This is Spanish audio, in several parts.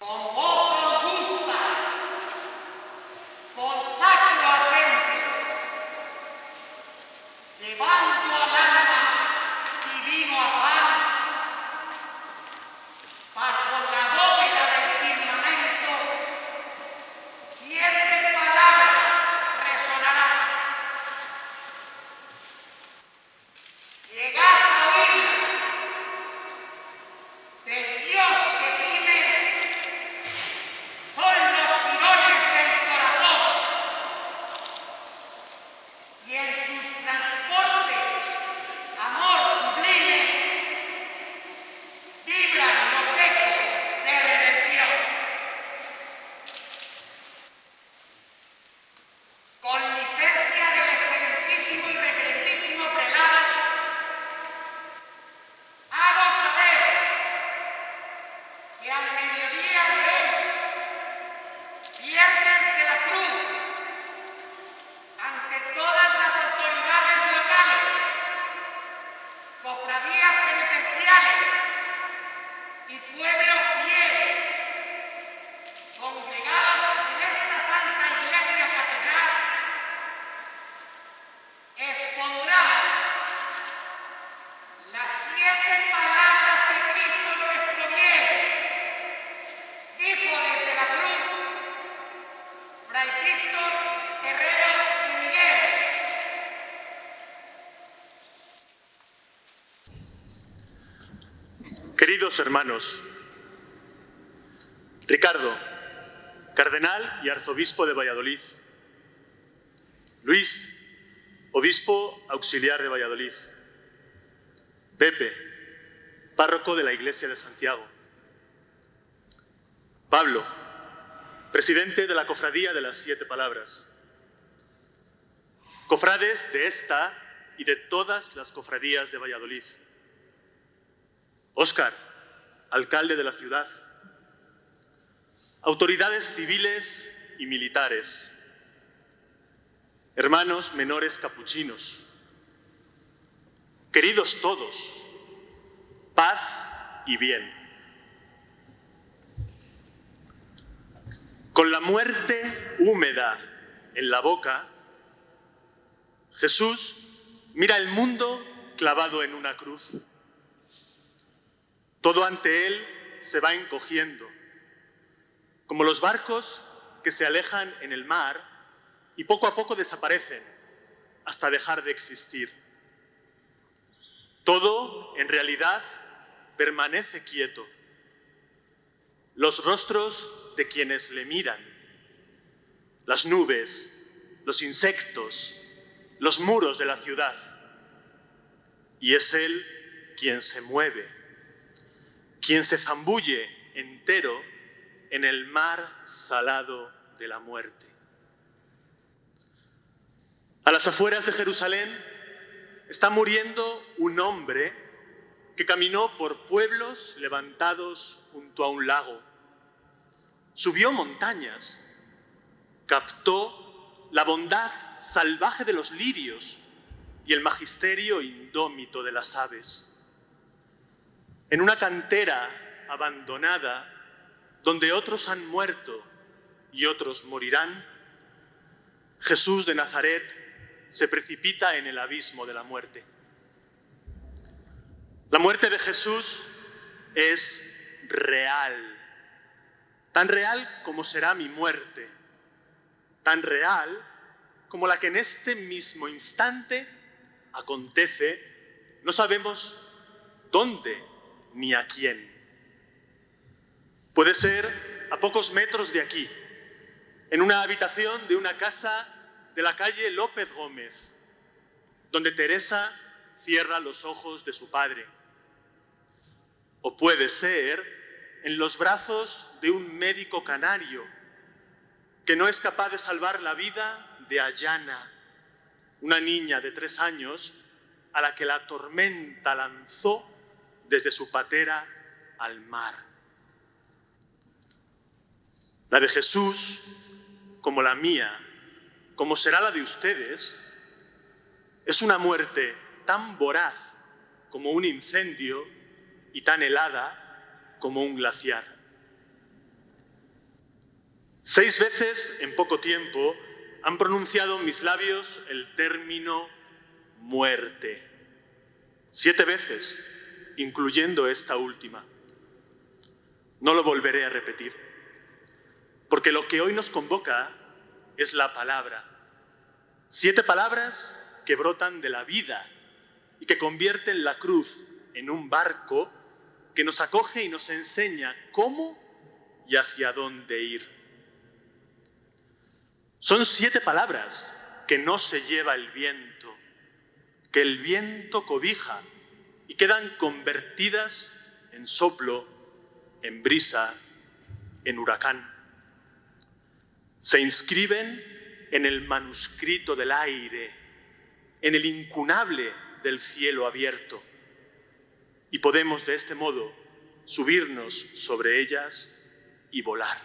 Con voz robusta, con sacro acento, llevando al alma divino afán, bajo la bóveda del firmamento, 7 palabras resonarán. Llegad a oírlas del Dios que gime, son los tirones del corazón, y en sus transportes, amor sublime, vibran los ecos de redención. Con licencia del excelentísimo y reverendísimo prelado, hago saber que al mediodía de hoy, Viernes de la Cruz, ante todas las autoridades locales, cofradías penitenciales y pueblo fiel, congregados en esta santa iglesia catedral, expondrá las 7 palabras que Cristo nuestro bien dijo desde la cruz Fray Víctor Herrero y Miguel. Queridos hermanos, Ricardo, cardenal y arzobispo de Valladolid, Luis, obispo auxiliar de Valladolid, Pepe, párroco de la Iglesia de Santiago, Pablo, presidente de la Cofradía de las 7 Palabras, cofrades de esta y de todas las cofradías de Valladolid, Óscar, alcalde de la ciudad, autoridades civiles y militares, hermanos menores capuchinos, queridos todos, paz y bien. Con la muerte húmeda en la boca, Jesús mira el mundo clavado en una cruz. Todo ante él se va encogiendo, como los barcos que se alejan en el mar y poco a poco desaparecen hasta dejar de existir. Todo, en realidad, permanece quieto. Los rostros de quienes le miran, las nubes, los insectos, los muros de la ciudad. Y es él quien se mueve, quien se zambulle entero en el mar salado de la muerte. A las afueras de Jerusalén está muriendo un hombre que caminó por pueblos levantados junto a un lago. Subió montañas, captó la bondad salvaje de los lirios y el magisterio indómito de las aves. En una cantera abandonada, donde otros han muerto y otros morirán, Jesús de Nazaret se precipita en el abismo de la muerte. La muerte de Jesús es real, tan real como será mi muerte, tan real como la que en este mismo instante acontece, no sabemos dónde ni a quién. Puede ser a pocos metros de aquí, en una habitación de una casa de la calle López Gómez, donde Teresa cierra los ojos de su padre. O puede ser en los brazos de un médico canario que no es capaz de salvar la vida de Ayana, una niña de 3 años a la que la tormenta lanzó desde su patera al mar. La de Jesús, como la mía, como será la de ustedes, es una muerte tan voraz como un incendio y tan helada como un glaciar. 6 veces en poco tiempo han pronunciado mis labios el término muerte. 7 veces, incluyendo esta última. No lo volveré a repetir, porque lo que hoy nos convoca es la palabra. 7 palabras que brotan de la vida y que convierten la cruz en un barco que nos acoge y nos enseña cómo y hacia dónde ir. Son 7 palabras que no se lleva el viento, que el viento cobija y quedan convertidas en soplo, en brisa, en huracán. Se inscriben en el manuscrito del aire, en el incunable del cielo abierto, y podemos de este modo subirnos sobre ellas y volar.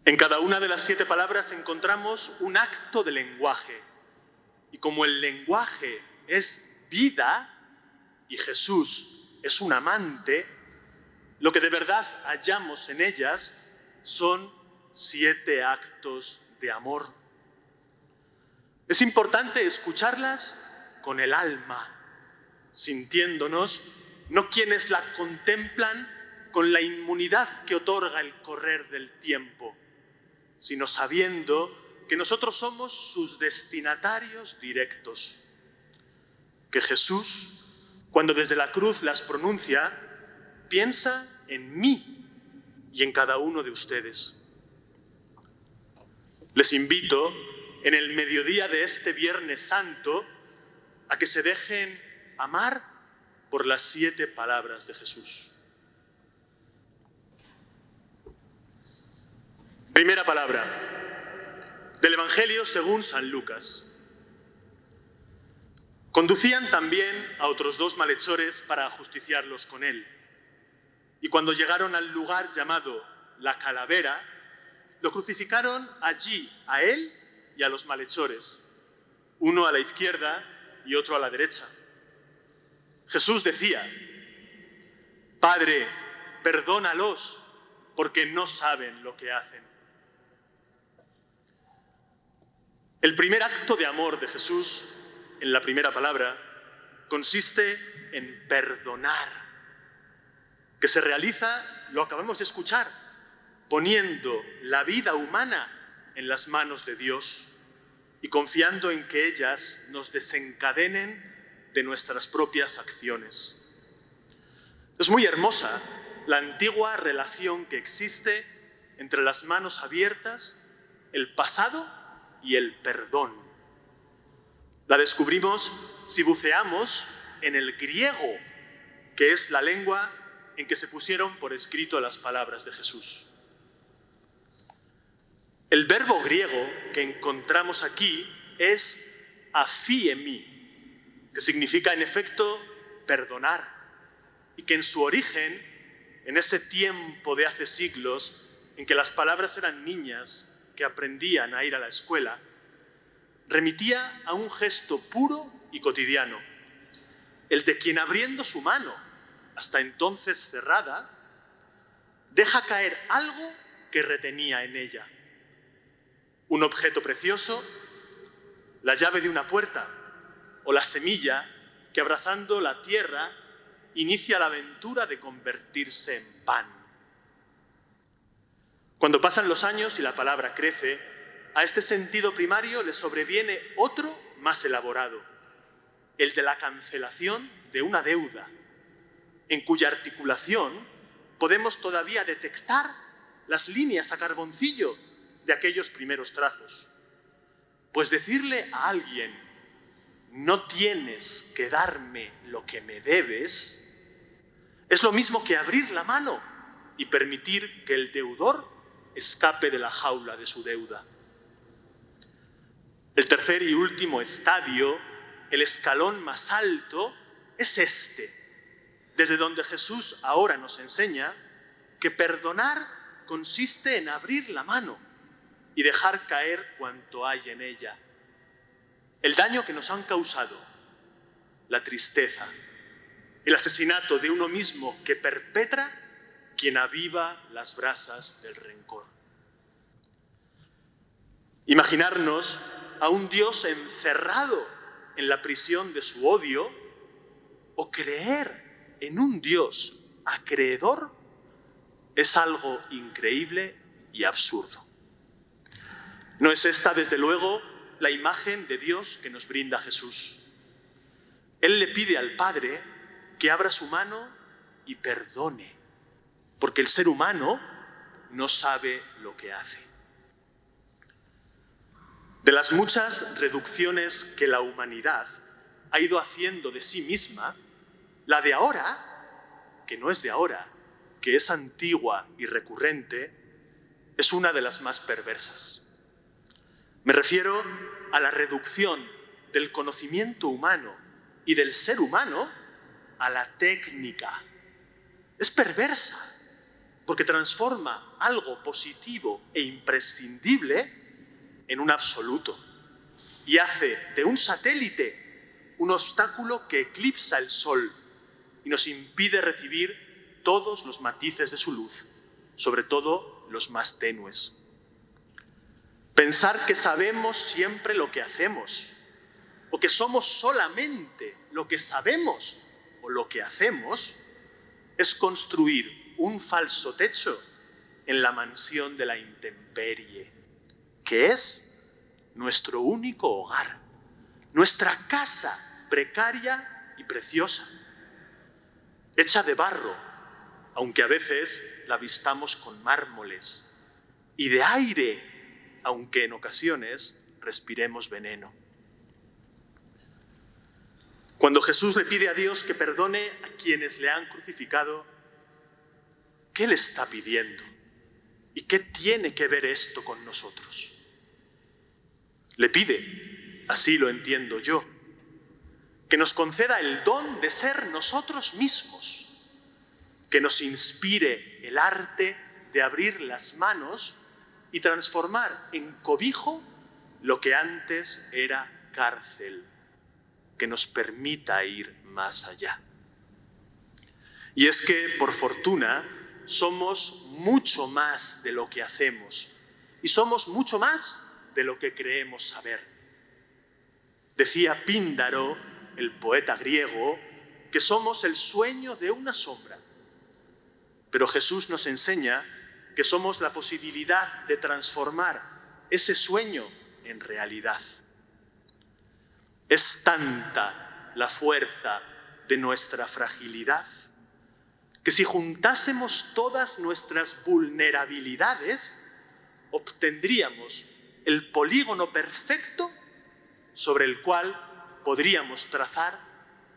En cada una de las 7 palabras encontramos un acto de lenguaje, y como el lenguaje es vida y Jesús es un amante, lo que de verdad hallamos en ellas son 7 actos de amor. Es importante escucharlas con el alma, sintiéndonos no quienes la contemplan con la inmunidad que otorga el correr del tiempo, sino sabiendo que nosotros somos sus destinatarios directos. Que Jesús, cuando desde la cruz las pronuncia, piensa en mí y en cada uno de ustedes. Les invito, en el mediodía de este Viernes Santo, a que se dejen amar por las 7 palabras de Jesús. Primera palabra, del Evangelio según San Lucas. Conducían también a otros 2 malhechores para ajusticiarlos con él. Y cuando llegaron al lugar llamado La Calavera, lo crucificaron allí a él y a los malhechores, uno a la izquierda y otro a la derecha. Jesús decía: Padre, perdónalos, porque no saben lo que hacen. El primer acto de amor de Jesús, en la primera palabra, consiste en perdonar, que se realiza, lo acabamos de escuchar, poniendo la vida humana en las manos de Dios y confiando en que ellas nos desencadenen de nuestras propias acciones. Es muy hermosa la antigua relación que existe entre las manos abiertas, el pasado y el perdón. La descubrimos si buceamos en el griego, que es la lengua en que se pusieron por escrito las palabras de Jesús. El verbo griego que encontramos aquí es aphiemi, que significa en efecto perdonar, y que en su origen, en ese tiempo de hace siglos en que las palabras eran niñas que aprendían a ir a la escuela, remitía a un gesto puro y cotidiano, el de quien abriendo su mano, hasta entonces cerrada, deja caer algo que retenía en ella. Un objeto precioso, la llave de una puerta o la semilla que abrazando la tierra inicia la aventura de convertirse en pan. Cuando pasan los años y la palabra crece, a este sentido primario le sobreviene otro más elaborado, el de la cancelación de una deuda, en cuya articulación podemos todavía detectar las líneas a carboncillo de aquellos primeros trazos. Pues decirle a alguien, no tienes que darme lo que me debes, es lo mismo que abrir la mano y permitir que el deudor escape de la jaula de su deuda. El tercer y último estadio, el escalón más alto, es este, desde donde Jesús ahora nos enseña que perdonar consiste en abrir la mano y dejar caer cuanto hay en ella. El daño que nos han causado, la tristeza, el asesinato de uno mismo que perpetra quien aviva las brasas del rencor. Imaginarnos a un Dios encerrado en la prisión de su odio o creer en un Dios acreedor es algo increíble y absurdo. No es esta, desde luego, la imagen de Dios que nos brinda Jesús. Él le pide al Padre que abra su mano y perdone, porque el ser humano no sabe lo que hace. De las muchas reducciones que la humanidad ha ido haciendo de sí misma, la de ahora, que no es de ahora, que es antigua y recurrente, es una de las más perversas. Me refiero a la reducción del conocimiento humano y del ser humano a la técnica. Es perversa, porque transforma algo positivo e imprescindible en un absoluto y hace de un satélite un obstáculo que eclipsa el Sol y nos impide recibir todos los matices de su luz, sobre todo los más tenues. Pensar que sabemos siempre lo que hacemos, o que somos solamente lo que sabemos o lo que hacemos, es construir un falso techo en la mansión de la intemperie, que es nuestro único hogar, nuestra casa precaria y preciosa, hecha de barro, aunque a veces la vistamos con mármoles, y de aire, aunque en ocasiones respiremos veneno. Cuando Jesús le pide a Dios que perdone a quienes le han crucificado, ¿qué le está pidiendo? ¿Y qué tiene que ver esto con nosotros? Le pide, así lo entiendo yo, que nos conceda el don de ser nosotros mismos, que nos inspire el arte de abrir las manos y transformar en cobijo lo que antes era cárcel, que nos permita ir más allá. Y es que, por fortuna, somos mucho más de lo que hacemos y somos mucho más de lo que creemos saber. Decía Píndaro, el poeta griego, que somos el sueño de una sombra. Pero Jesús nos enseña que somos la posibilidad de transformar ese sueño en realidad. Es tanta la fuerza de nuestra fragilidad que si juntásemos todas nuestras vulnerabilidades, obtendríamos el polígono perfecto sobre el cual podríamos trazar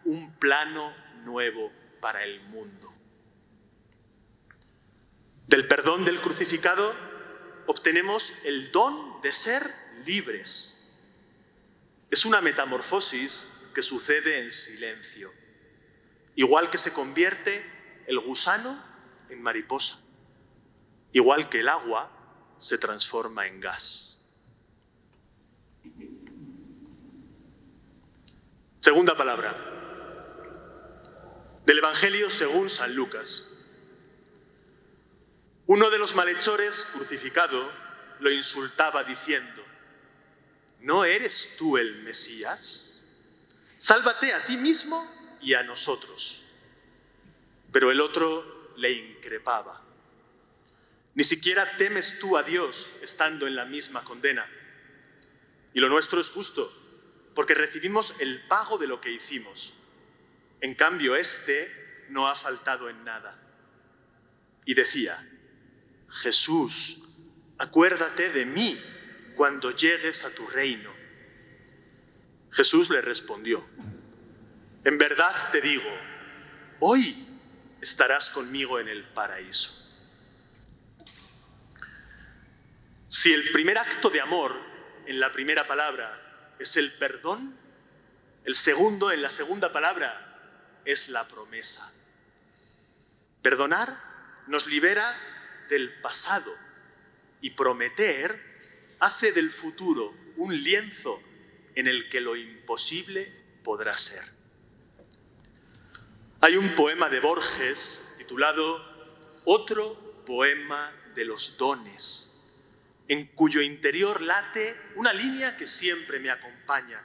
un plano nuevo para el mundo. Del perdón del crucificado obtenemos el don de ser libres. Es una metamorfosis que sucede en silencio, igual que se convierte el gusano en mariposa, igual que el agua se transforma en gas. Segunda palabra, del Evangelio según San Lucas. Uno de los malhechores crucificado lo insultaba diciendo: ¿no eres tú el Mesías? Sálvate a ti mismo y a nosotros. Pero el otro le increpaba: ¿ni siquiera temes tú a Dios estando en la misma condena? Y lo nuestro es justo, porque recibimos el pago de lo que hicimos. En cambio, este no ha faltado en nada. Y decía: Jesús, acuérdate de mí cuando llegues a tu reino. Jesús le respondió: en verdad te digo, hoy estarás conmigo en el paraíso. Si el primer acto de amor en la primera palabra es el perdón, el segundo en la segunda palabra es la promesa. Perdonar nos libera del pasado y prometer hace del futuro un lienzo en el que lo imposible podrá ser. Hay un poema de Borges titulado otro poema de los dones, en cuyo interior late una línea que siempre me acompaña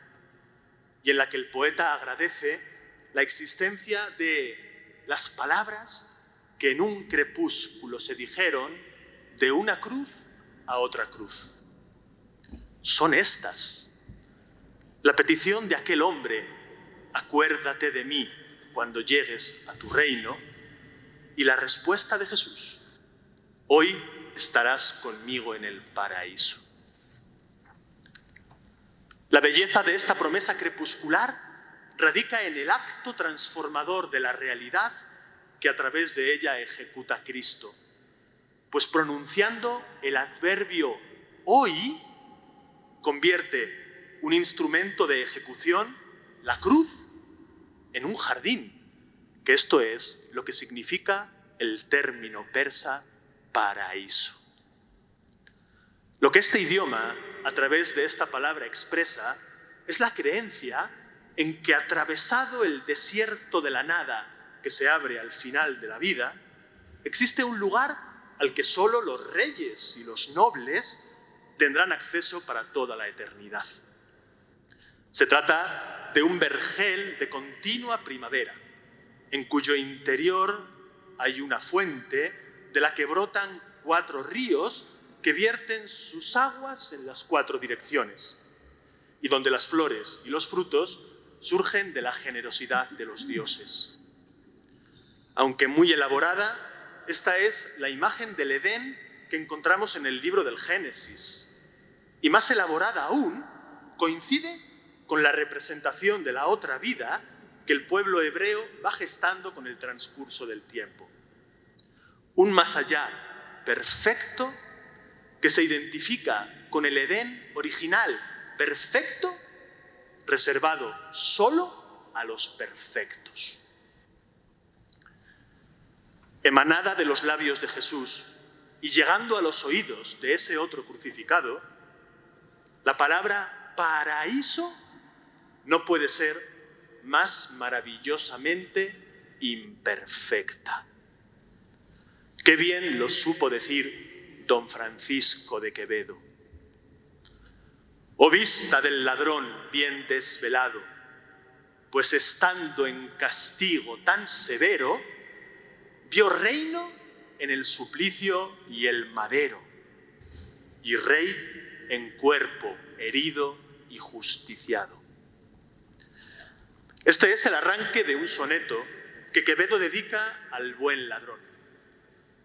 y en la que el poeta agradece la existencia de las palabras que en un crepúsculo se dijeron de una cruz a otra cruz. Son estas: la petición de aquel hombre, acuérdate de mí cuando llegues a tu reino, y la respuesta de Jesús, hoy estarás conmigo en el paraíso. La belleza de esta promesa crepuscular radica en el acto transformador de la realidad que a través de ella ejecuta Cristo, pues pronunciando el adverbio hoy, convierte un instrumento de ejecución, la cruz, en un jardín, que esto es lo que significa el término persa paraíso. Lo que este idioma, a través de esta palabra expresa, es la creencia en que atravesado el desierto de la nada que se abre al final de la vida, existe un lugar al que solo los reyes y los nobles tendrán acceso para toda la eternidad. Se trata de un vergel de continua primavera, en cuyo interior hay una fuente de la que brotan 4 ríos que vierten sus aguas en las 4 direcciones, y donde las flores y los frutos surgen de la generosidad de los dioses. Aunque muy elaborada, esta es la imagen del Edén que encontramos en el libro del Génesis. Y más elaborada aún, coincide con la representación de la otra vida que el pueblo hebreo va gestando con el transcurso del tiempo. Un más allá perfecto que se identifica con el Edén original perfecto, reservado solo a los perfectos. Emanada de los labios de Jesús y llegando a los oídos de ese otro crucificado, la palabra paraíso no puede ser más maravillosamente imperfecta. Qué bien lo supo decir don Francisco de Quevedo. Oh vista del ladrón bien desvelado, pues estando en castigo tan severo, vio reino en el suplicio y el madero, y rey en cuerpo herido y justiciado. Este es el arranque de un soneto que Quevedo dedica al buen ladrón.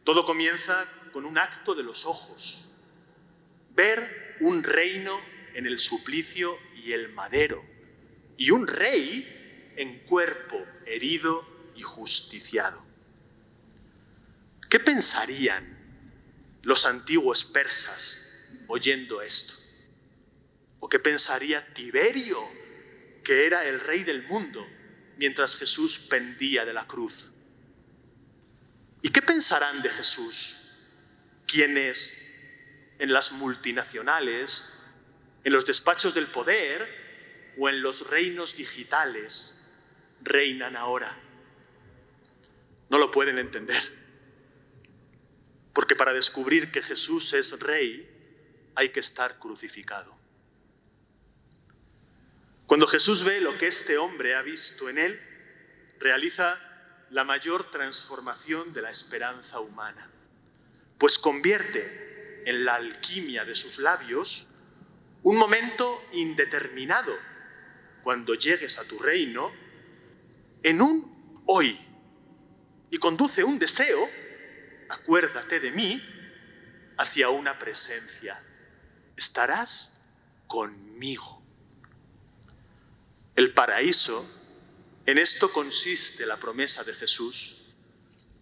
Todo comienza con un acto de los ojos, ver un reino en el suplicio y el madero, y un rey en cuerpo herido y justiciado. ¿Qué pensarían los antiguos persas oyendo esto? ¿O qué pensaría Tiberio, que era el rey del mundo, mientras Jesús pendía de la cruz? ¿Y qué pensarán de Jesús, quienes en las multinacionales, en los despachos del poder o en los reinos digitales reinan ahora? No lo pueden entender. Porque para descubrir que Jesús es rey, hay que estar crucificado. Cuando Jesús ve lo que este hombre ha visto en él, realiza la mayor transformación de la esperanza humana, pues convierte en la alquimia de sus labios un momento indeterminado, cuando llegues a tu reino, en un hoy, y conduce un deseo, acuérdate de mí, hacia una presencia. Estarás conmigo. El paraíso, en esto consiste la promesa de Jesús,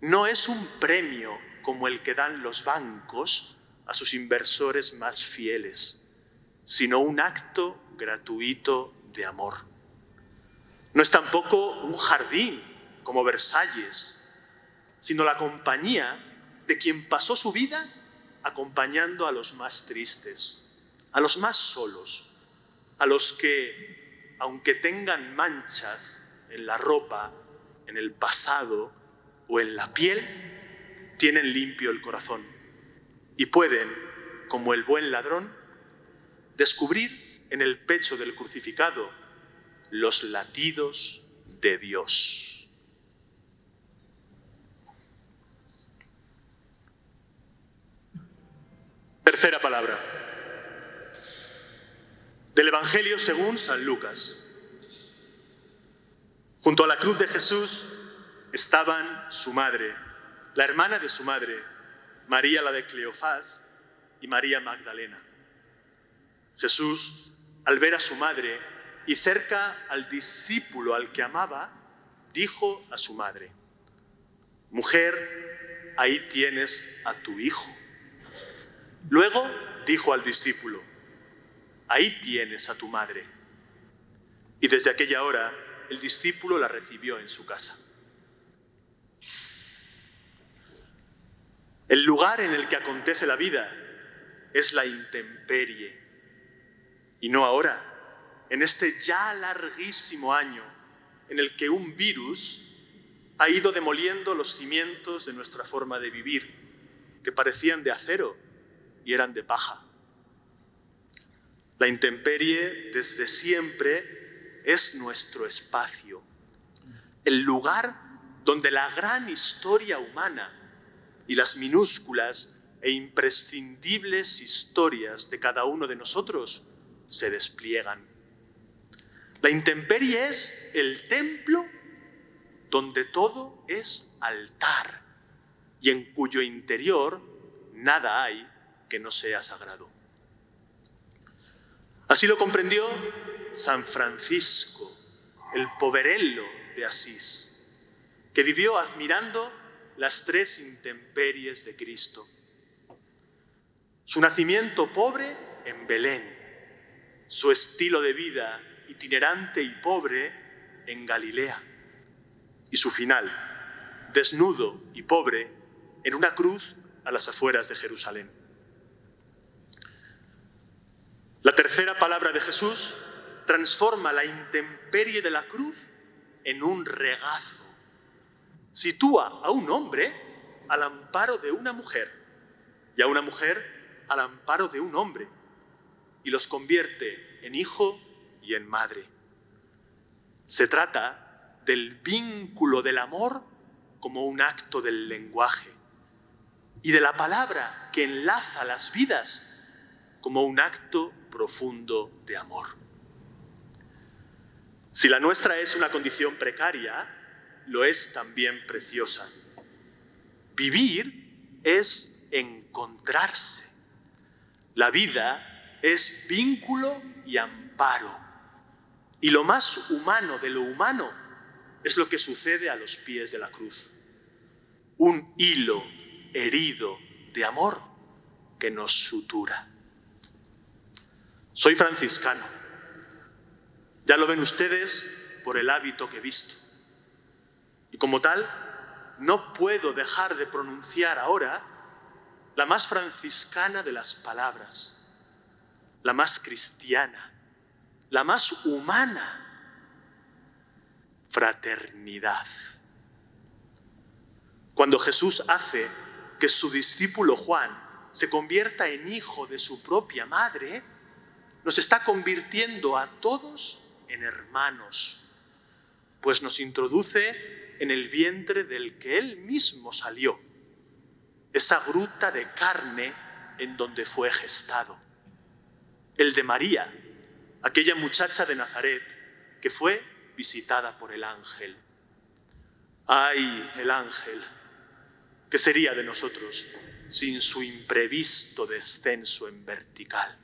no es un premio como el que dan los bancos a sus inversores más fieles, sino un acto gratuito de amor. No es tampoco un jardín como Versalles, sino la compañía de quien pasó su vida acompañando a los más tristes, a los más solos, a los que, aunque tengan manchas en la ropa, en el pasado o en la piel, tienen limpio el corazón y pueden, como el buen ladrón, descubrir en el pecho del crucificado los latidos de Dios. Tercera palabra. Del Evangelio según San Lucas. Junto a la cruz de Jesús estaban su madre, la hermana de su madre, María la de Cleofás y María Magdalena. Jesús, al ver a su madre y cerca al discípulo al que amaba, dijo a su madre: «Mujer, ahí tienes a tu hijo». Luego dijo al discípulo: «Ahí tienes a tu madre». Y desde aquella hora el discípulo la recibió en su casa. El lugar en el que acontece la vida es la intemperie. Y no ahora, en este ya larguísimo año en el que un virus ha ido demoliendo los cimientos de nuestra forma de vivir, que parecían de acero y eran de paja. La intemperie desde siempre es nuestro espacio, el lugar donde la gran historia humana y las minúsculas e imprescindibles historias de cada uno de nosotros se despliegan. La intemperie es el templo donde todo es altar y en cuyo interior nada hay que no sea sagrado. Así lo comprendió San Francisco, el poverello de Asís, que vivió admirando las tres intemperies de Cristo. Su nacimiento pobre en Belén, su estilo de vida itinerante y pobre en Galilea, y su final, desnudo y pobre, en una cruz a las afueras de Jerusalén. La tercera palabra de Jesús transforma la intemperie de la cruz en un regazo. Sitúa a un hombre al amparo de una mujer y a una mujer al amparo de un hombre y los convierte en hijo y en madre. Se trata del vínculo del amor como un acto del lenguaje y de la palabra que enlaza las vidas como un acto profundo de amor. Si la nuestra es una condición precaria, lo es también preciosa. Vivir es encontrarse. La vida es vínculo y amparo. Y lo más humano de lo humano es lo que sucede a los pies de la cruz. Un hilo herido de amor que nos sutura. Soy franciscano. Ya lo ven ustedes por el hábito que he visto. Y como tal, no puedo dejar de pronunciar ahora la más franciscana de las palabras, la más cristiana, la más humana: fraternidad. Cuando Jesús hace que su discípulo Juan se convierta en hijo de su propia madre, nos está convirtiendo a todos en hermanos, pues nos introduce en el vientre del que él mismo salió, esa gruta de carne en donde fue gestado, el de María, aquella muchacha de Nazaret que fue visitada por el ángel. ¡Ay, el ángel! ¿Qué sería de nosotros sin su imprevisto descenso en vertical?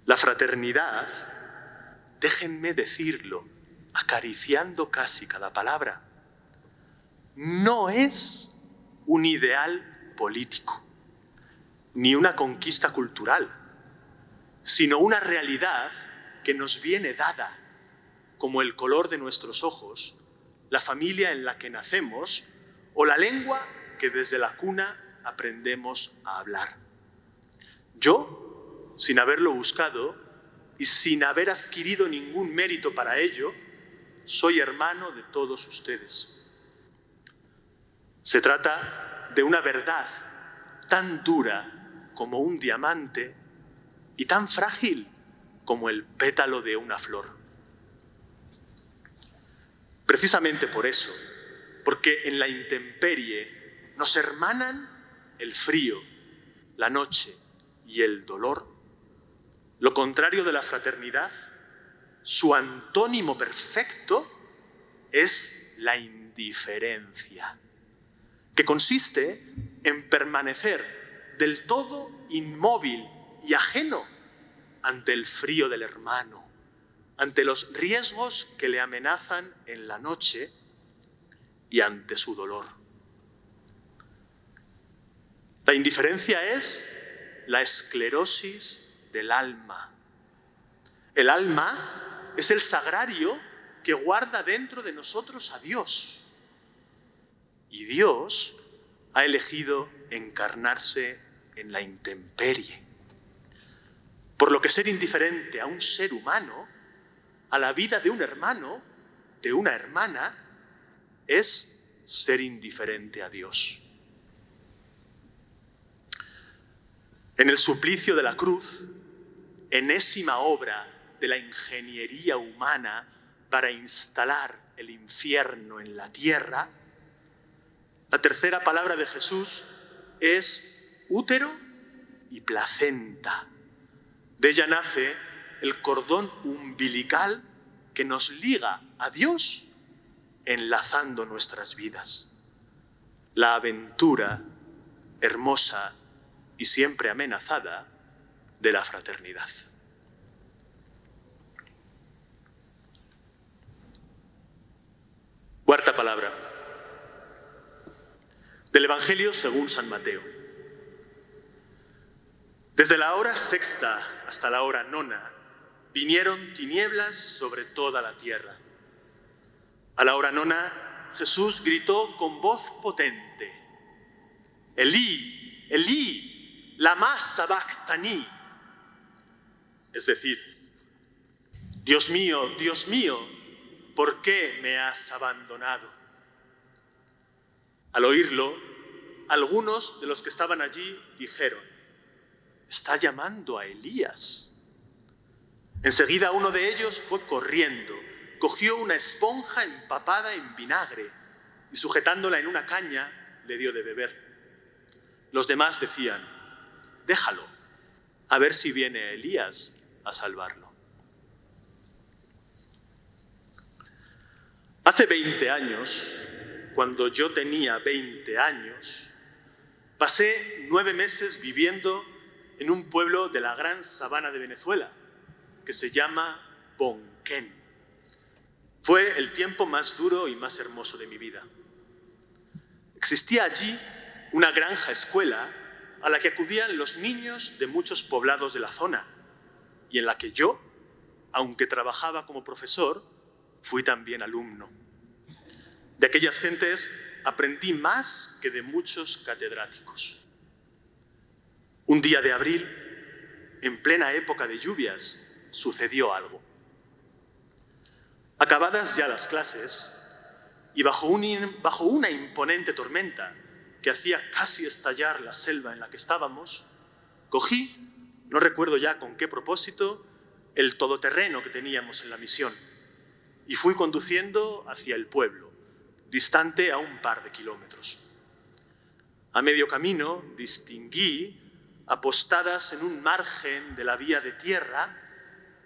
La fraternidad, déjenme decirlo, acariciando casi cada palabra, no es un ideal político, ni una conquista cultural, sino una realidad que nos viene dada, como el color de nuestros ojos, la familia en la que nacemos o la lengua que desde la cuna aprendemos a hablar. Yo, sin haberlo buscado y sin haber adquirido ningún mérito para ello, soy hermano de todos ustedes. Se trata de una verdad tan dura como un diamante y tan frágil como el pétalo de una flor. Precisamente por eso, porque en la intemperie nos hermanan el frío, la noche y el dolor, lo contrario de la fraternidad, su antónimo perfecto es la indiferencia, que consiste en permanecer del todo inmóvil y ajeno ante el frío del hermano, ante los riesgos que le amenazan en la noche y ante su dolor. La indiferencia es la esclerosis del alma. El alma es el sagrario que guarda dentro de nosotros a Dios. Y Dios ha elegido encarnarse en la intemperie. Por lo que ser indiferente a un ser humano, a la vida de un hermano, de una hermana, es ser indiferente a Dios. En el suplicio de la cruz, enésima obra de la ingeniería humana para instalar el infierno en la tierra, la tercera palabra de Jesús es útero y placenta. De ella nace el cordón umbilical que nos liga a Dios enlazando nuestras vidas. La aventura hermosa y siempre amenazada de la fraternidad. Cuarta palabra. Del Evangelio según San Mateo. Desde la hora sexta hasta la hora nona vinieron tinieblas sobre toda la tierra. A la hora nona Jesús gritó con voz potente: Elí, Elí, lama sabactani. Es decir, Dios mío, ¿por qué me has abandonado? Al oírlo, algunos de los que estaban allí dijeron: está llamando a Elías. Enseguida uno de ellos fue corriendo, cogió una esponja empapada en vinagre y sujetándola en una caña le dio de beber. Los demás decían: déjalo, a ver si viene Elías a salvarlo. Hace 20 años, cuando yo tenía 20 años, pasé 9 meses viviendo en un pueblo de la gran sabana de Venezuela, que se llama Bonquén. Fue el tiempo más duro y más hermoso de mi vida. Existía allí una granja escuela a la que acudían los niños de muchos poblados de la zona y en la que yo, aunque trabajaba como profesor, fui también alumno. De aquellas gentes aprendí más que de muchos catedráticos. Un día de abril, en plena época de lluvias, sucedió algo. Acabadas ya las clases, y bajo una imponente tormenta que hacía casi estallar la selva en la que estábamos, cogí, no recuerdo ya con qué propósito, el todoterreno que teníamos en la misión y fui conduciendo hacia el pueblo, distante a un par de kilómetros. A medio camino distinguí, apostadas en un margen de la vía de tierra,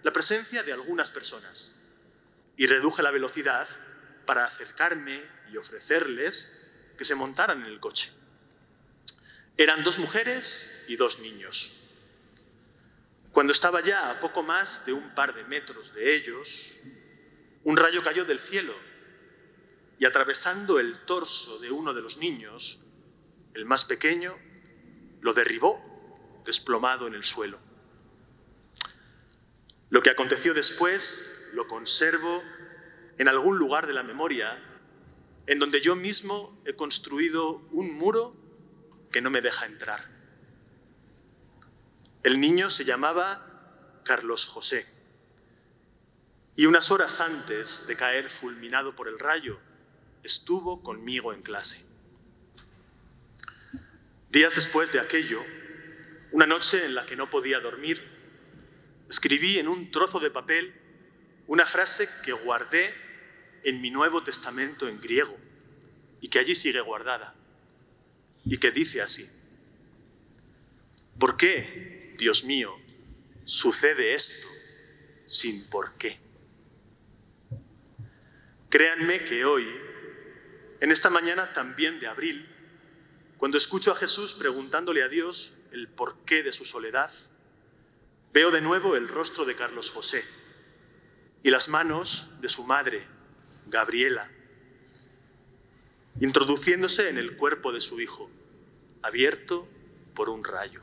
la presencia de algunas personas y reduje la velocidad para acercarme y ofrecerles que se montaran en el coche. Eran 2 mujeres y 2 niños. Cuando estaba ya a poco más de un par de metros de ellos, un rayo cayó del cielo y atravesando el torso de uno de los niños, el más pequeño, lo derribó desplomado en el suelo. Lo que aconteció después lo conservo en algún lugar de la memoria, en donde yo mismo he construido un muro que no me deja entrar. El niño se llamaba Carlos José y unas horas antes de caer fulminado por el rayo, estuvo conmigo en clase. Días después de aquello, una noche en la que no podía dormir, escribí en un trozo de papel una frase que guardé en mi Nuevo Testamento en griego y que allí sigue guardada y que dice así: ¿por qué, Dios mío, sucede esto sin por qué? Créanme que hoy, en esta mañana también de abril, cuando escucho a Jesús preguntándole a Dios el porqué de su soledad, veo de nuevo el rostro de Carlos José y las manos de su madre, Gabriela, introduciéndose en el cuerpo de su hijo, abierto por un rayo.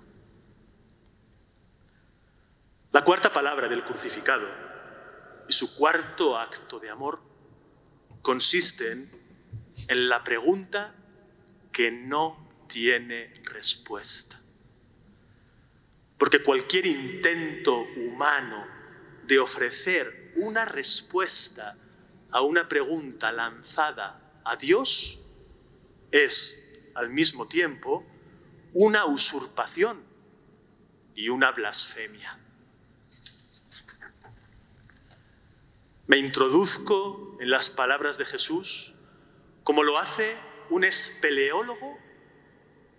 La cuarta palabra del crucificado y su cuarto acto de amor consisten en la pregunta que no tiene respuesta. Porque cualquier intento humano de ofrecer una respuesta a una pregunta lanzada a Dios es, al mismo tiempo, una usurpación y una blasfemia. Me introduzco en las palabras de Jesús como lo hace un espeleólogo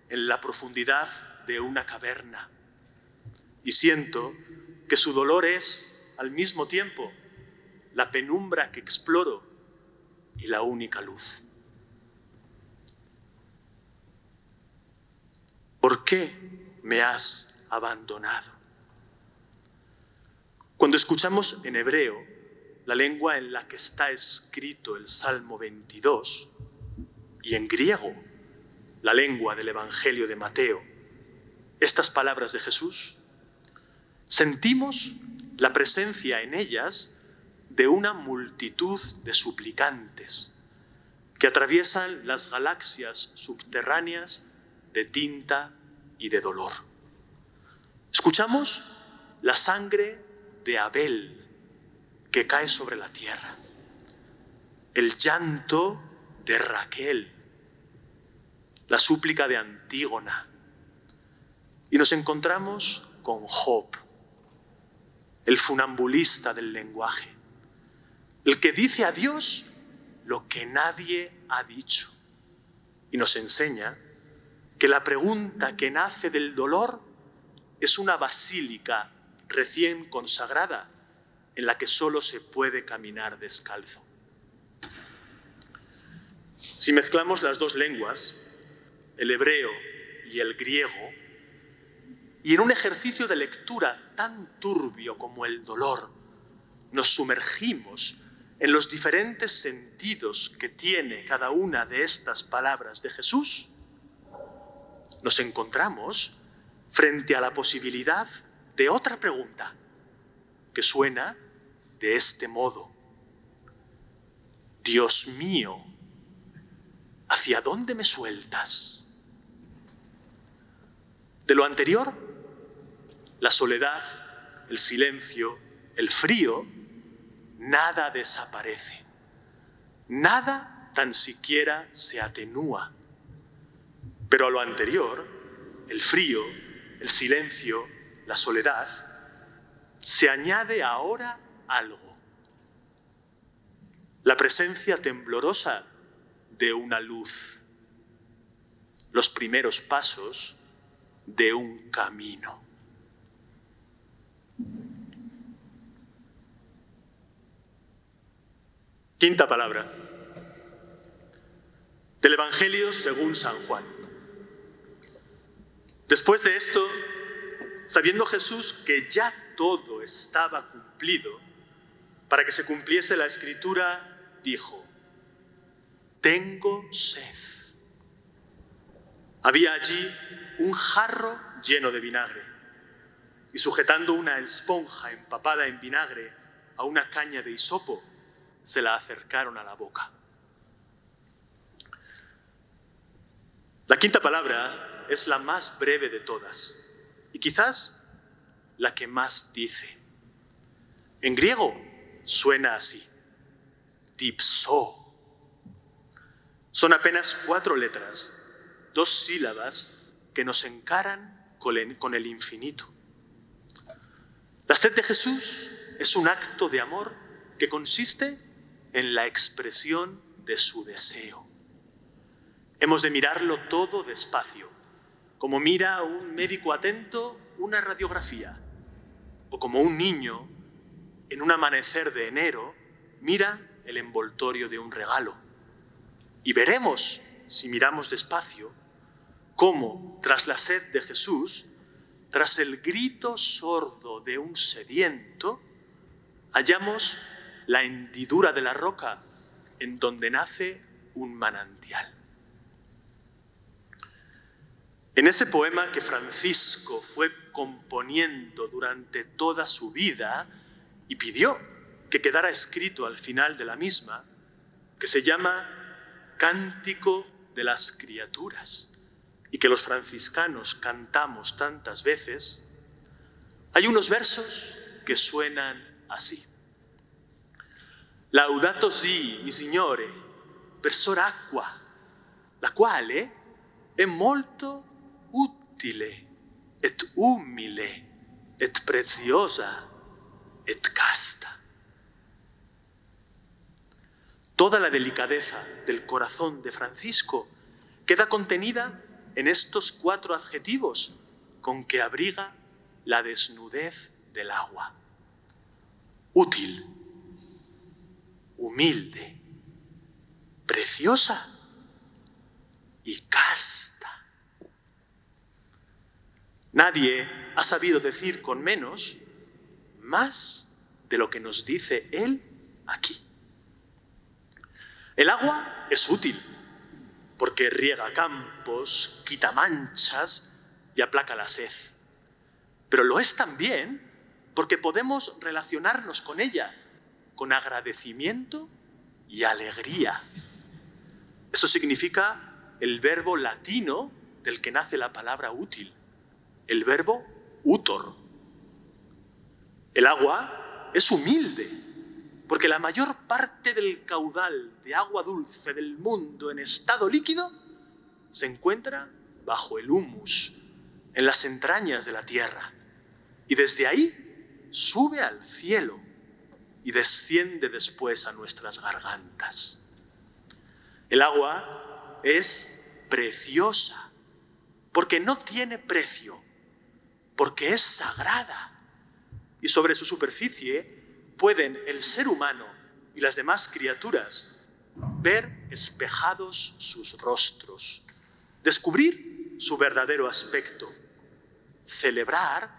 en la profundidad de una caverna. Y siento que su dolor es, al mismo tiempo, la penumbra que exploro y la única luz. ¿Por qué me has abandonado? Cuando escuchamos en hebreo, la lengua en la que está escrito el Salmo 22, y en griego, la lengua del Evangelio de Mateo, estas palabras de Jesús, sentimos la presencia en ellas de una multitud de suplicantes que atraviesan las galaxias subterráneas de tinta y de dolor. Escuchamos la sangre de Abel que cae sobre la tierra, el llanto de Raquel, la súplica de Antígona, y nos encontramos con Job, el funambulista del lenguaje, el que dice a Dios lo que nadie ha dicho, y nos enseña que la pregunta que nace del dolor es una basílica recién consagrada en la que solo se puede caminar descalzo. Si mezclamos las dos lenguas, el hebreo y el griego, y en un ejercicio de lectura tan turbio como el dolor, nos sumergimos en los diferentes sentidos que tiene cada una de estas palabras de Jesús, nos encontramos frente a la posibilidad de otra pregunta que suena de este modo: Dios mío, ¿hacia dónde me sueltas? De lo anterior, la soledad, el silencio, el frío, nada desaparece, nada tan siquiera se atenúa. Pero a lo anterior, el frío, el silencio, la soledad, se añade ahora algo: la presencia temblorosa de una luz, los primeros pasos de un camino. Quinta palabra, del Evangelio según San Juan. Después de esto, sabiendo Jesús que ya todo estaba cumplido, para que se cumpliese la Escritura, dijo: tengo sed. Había allí un jarro lleno de vinagre, y sujetando una esponja empapada en vinagre a una caña de hisopo, se la acercaron a la boca. La quinta palabra es la más breve de todas, y quizás la que más dice. En griego suena así: dipsó. Son apenas 4 letras, 2 sílabas que nos encaran con el infinito. La sed de Jesús es un acto de amor que consiste en la expresión de su deseo. Hemos de mirarlo todo despacio, como mira un médico atento una radiografía, o como un niño en un amanecer de enero mira el envoltorio de un regalo. Y veremos, si miramos despacio, cómo tras la sed de Jesús, tras el grito sordo de un sediento, hallamos la hendidura de la roca en donde nace un manantial. En ese poema que Francisco fue componiendo durante toda su vida y pidió que quedara escrito al final de la misma, que se llama Cántico de las Criaturas, y que los franciscanos cantamos tantas veces, hay unos versos que suenan así. Laudato si, mi Signore, per sor acqua, la quale è molto utile, et umile, et preziosa, et casta. Toda la delicadeza del corazón de Francisco queda contenida en estos 4 adjetivos con que abriga la desnudez del agua. Útil, humilde, preciosa y casta. Nadie ha sabido decir con menos más de lo que nos dice él aquí. El agua es útil porque riega campos, quita manchas y aplaca la sed. Pero lo es también porque podemos relacionarnos con ella con agradecimiento y alegría. Eso significa el verbo latino del que nace la palabra útil, el verbo utor. El agua es humilde porque la mayor parte del caudal de agua dulce del mundo en estado líquido se encuentra bajo el humus, en las entrañas de la tierra, y desde ahí sube al cielo y desciende después a nuestras gargantas. El agua es preciosa porque no tiene precio, porque es sagrada, y sobre su superficie pueden el ser humano y las demás criaturas ver espejados sus rostros, descubrir su verdadero aspecto, celebrar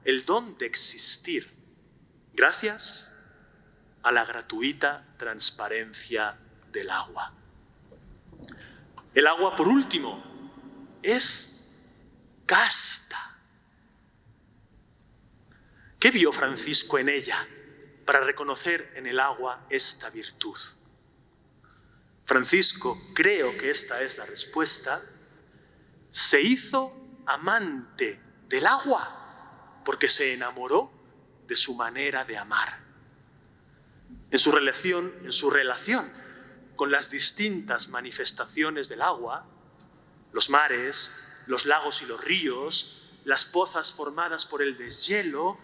el don de existir, gracias a la gratuita transparencia del agua. El agua, por último, es casta. ¿Qué vio Francisco en ella para reconocer en el agua esta virtud? Francisco, creo que esta es la respuesta, se hizo amante del agua porque se enamoró de su manera de amar. En su relación con las distintas manifestaciones del agua, los mares, los lagos y los ríos, las pozas formadas por el deshielo,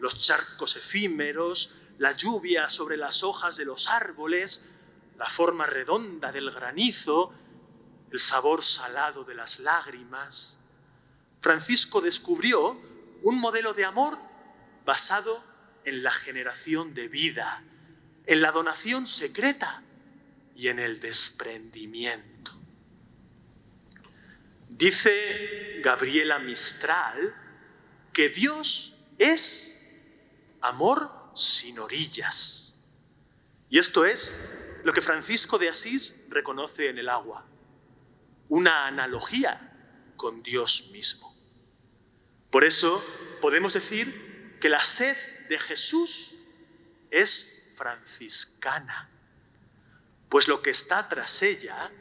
los charcos efímeros, la lluvia sobre las hojas de los árboles, la forma redonda del granizo, el sabor salado de las lágrimas. Francisco descubrió un modelo de amor basado en la generación de vida, en la donación secreta y en el desprendimiento. Dice Gabriela Mistral que Dios es amor sin orillas. Y esto es lo que Francisco de Asís reconoce en el agua, una analogía con Dios mismo. Por eso podemos decir que la sed de Jesús es franciscana, pues lo que está tras ella,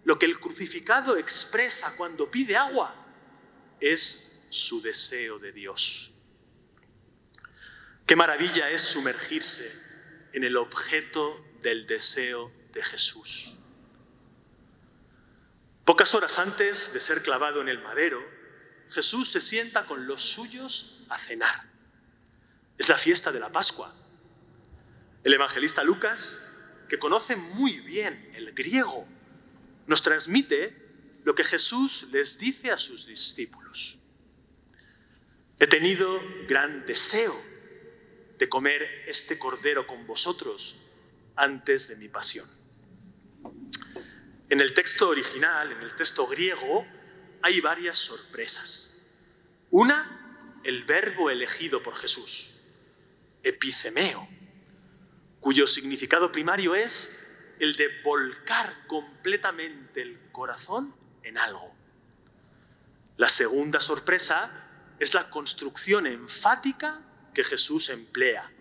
lo que el crucificado expresa cuando pide agua, es su deseo de Dios. Qué maravilla es sumergirse en el objeto del deseo de Jesús. Pocas horas antes de ser clavado en el madero, Jesús se sienta con los suyos a cenar. Es la fiesta de la Pascua. El evangelista Lucas, que conoce muy bien el griego, nos transmite lo que Jesús les dice a sus discípulos. He tenido gran deseo de comer este cordero con vosotros antes de mi pasión. En el texto original, en el texto griego, hay varias sorpresas. Una, el verbo elegido por Jesús, epicemeo, cuyo significado primario es el de volcar completamente el corazón en algo. La segunda sorpresa es la construcción enfática que Jesús emplea,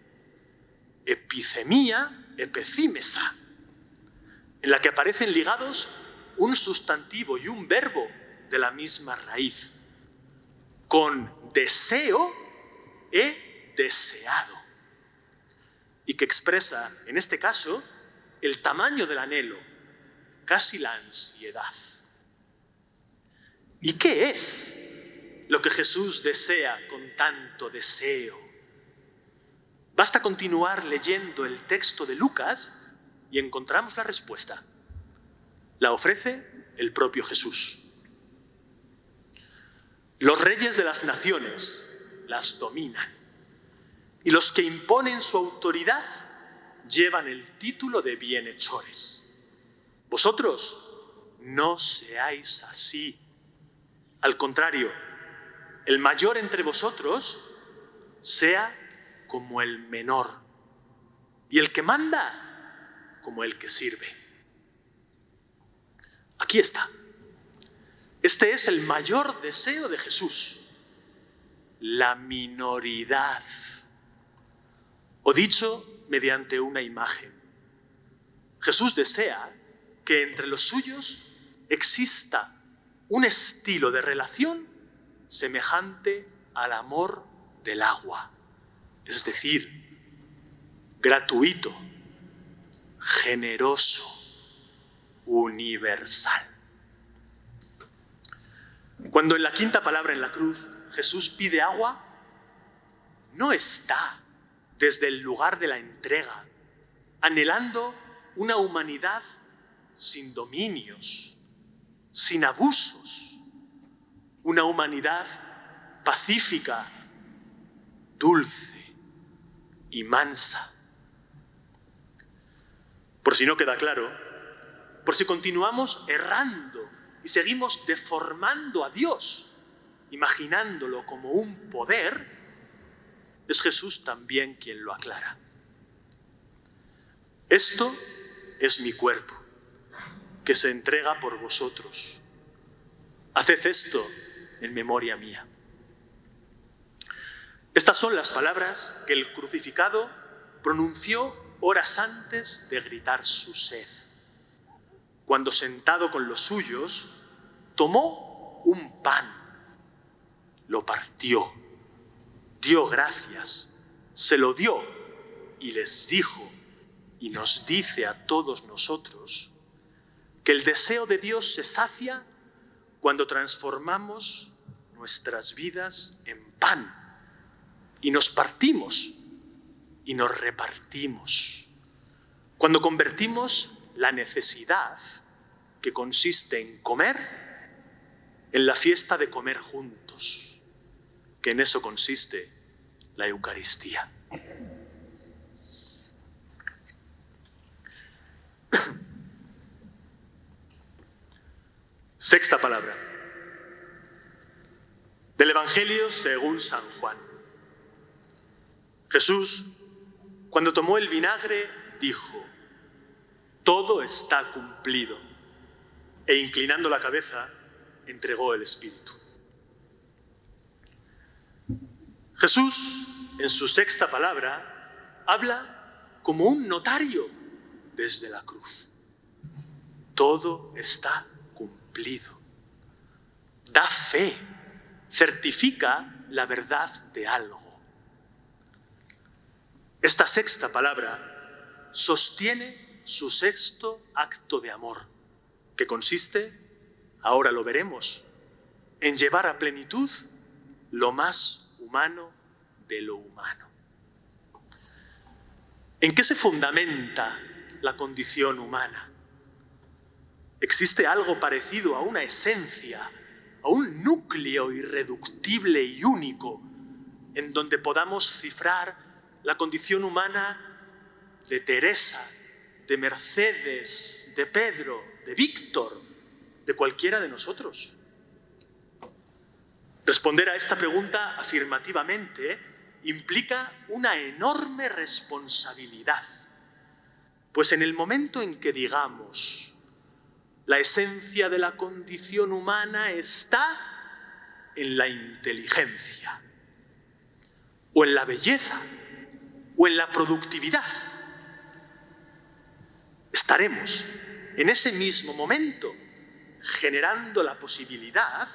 epicemia, epicímesa, en la que aparecen ligados un sustantivo y un verbo de la misma raíz, con deseo he deseado, y que expresa, en este caso, el tamaño del anhelo, casi la ansiedad. ¿Y qué es lo que Jesús desea con tanto deseo? Basta continuar leyendo el texto de Lucas y encontramos la respuesta. La ofrece el propio Jesús. Los reyes de las naciones las dominan, y los que imponen su autoridad llevan el título de bienhechores. Vosotros no seáis así. Al contrario, el mayor entre vosotros sea como el menor, y el que manda como el que sirve. Aquí está. Este es el mayor deseo de Jesús, la minoridad. O dicho mediante una imagen, Jesús desea que entre los suyos exista un estilo de relación semejante al amor del agua, es decir, gratuito, generoso, universal. Cuando en la quinta palabra en la cruz Jesús pide agua, no está desde el lugar de la entrega, anhelando una humanidad sin dominios, sin abusos, una humanidad pacífica, dulce y mansa. Por si no queda claro, por si continuamos errando y seguimos deformando a Dios, imaginándolo como un poder, es Jesús también quien lo aclara. Esto es mi cuerpo, que se entrega por vosotros. Haced esto en memoria mía. Estas son las palabras que el crucificado pronunció horas antes de gritar su sed, cuando sentado con los suyos, tomó un pan, lo partió, dio gracias, se lo dio y les dijo, y nos dice a todos nosotros, que el deseo de Dios se sacia cuando transformamos nuestras vidas en pan y nos partimos y nos repartimos. Cuando convertimos la necesidad que consiste en comer en la fiesta de comer juntos, que en eso consiste la Eucaristía. Sexta palabra. Del Evangelio según San Juan. Jesús, cuando tomó el vinagre, dijo: todo está cumplido. E inclinando la cabeza, entregó el Espíritu. Jesús, en su sexta palabra, habla como un notario desde la cruz. Todo está cumplido. Da fe, certifica la verdad de algo. Esta sexta palabra sostiene su sexto acto de amor, que consiste, ahora lo veremos, en llevar a plenitud lo más humano de lo humano. ¿En qué se fundamenta la condición humana? ¿Existe algo parecido a una esencia, a un núcleo irreductible y único en donde podamos cifrar la condición humana de Teresa, de Mercedes, de Pedro, de Víctor, de cualquiera de nosotros? Responder a esta pregunta afirmativamente implica una enorme responsabilidad, pues en el momento en que digamos la esencia de la condición humana está en la inteligencia, o en la belleza, o en la productividad, estaremos en ese mismo momento generando la posibilidad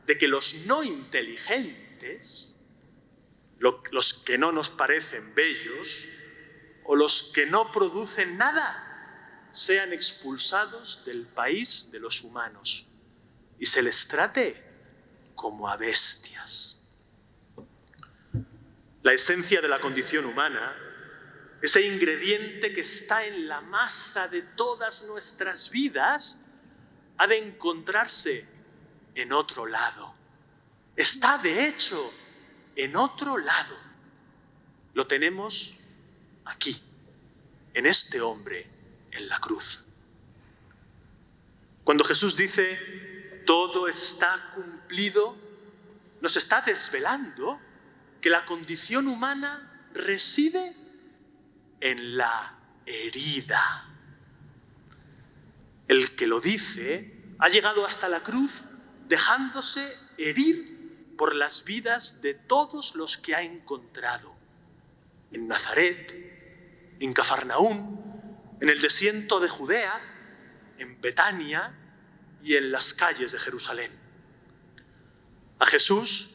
de que los no inteligentes, los que no nos parecen bellos, o los que no producen nada, sean expulsados del país de los humanos y se les trate como a bestias. La esencia de la condición humana, ese ingrediente que está en la masa de todas nuestras vidas, ha de encontrarse en otro lado. Está, de hecho, en otro lado. Lo tenemos aquí, en este hombre, en la cruz. Cuando Jesús dice, todo está cumplido, nos está desvelando que la condición humana reside en la herida. El que lo dice ha llegado hasta la cruz dejándose herir por las vidas de todos los que ha encontrado. En Nazaret, en Cafarnaún, en el desierto de Judea, en Betania y en las calles de Jerusalén. A Jesús